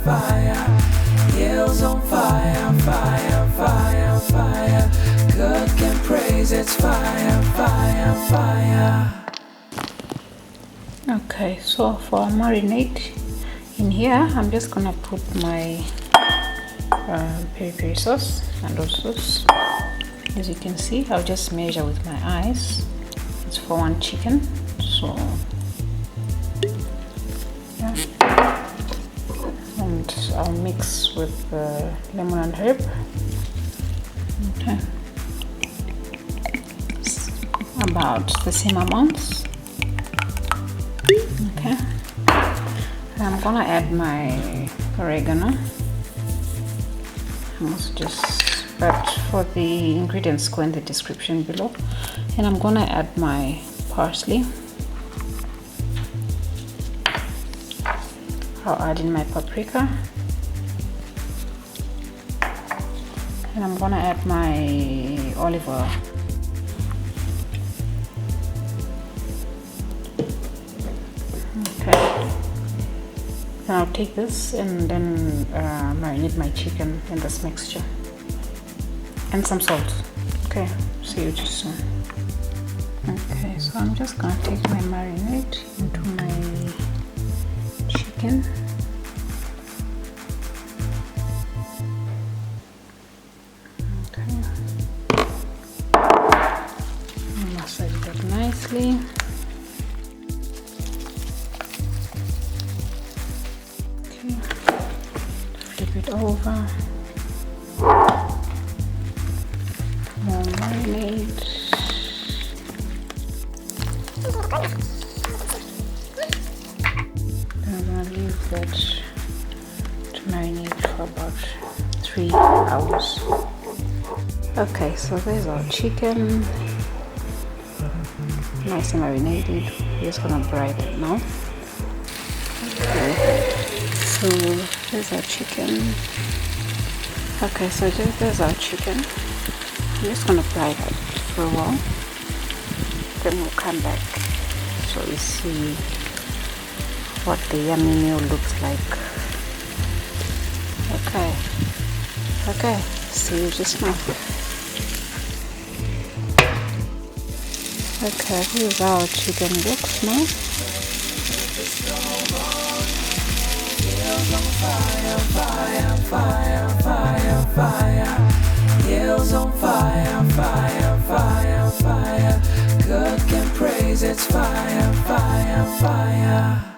fire. Hills on fire, fire, fire, fire. Cook and praise, it's fire, fire, fire. Okay, so for marinade in here, I'm just gonna put my peri-peri sauce and sauce. As you can see, I'll just measure with my eyes. It's for one chicken, so yeah. And I'll mix with lemon and herb. Okay, it's about the same amounts. Okay, I'm gonna add my oregano. I must just, but for the ingredients, go in the description below. And I'm gonna add my parsley. I'll add in my paprika, and I'm gonna add my olive oil. Okay, then I'll take this and then marinate my chicken in this mixture, and some salt. Okay, see you just soon. Okay, so I'm just gonna take my marinade into my chicken. Okay, massage that nicely. Okay, flip it over. More marinade. I'm gonna leave that to marinate for about 3 hours. Okay, so there's our chicken, nice and marinated. We're just gonna braid it now. Okay, so there's our chicken. Okay, so there's our chicken. I'm just gonna fry that for a while, then we'll come back so we see what the yummy meal looks like. Okay, see you just now. Okay, here's how our chicken looks now. Hills on fire, fire, fire, fire, fire. Hills on fire, fire, fire, fire. Cook and praise, it's fire, fire, fire.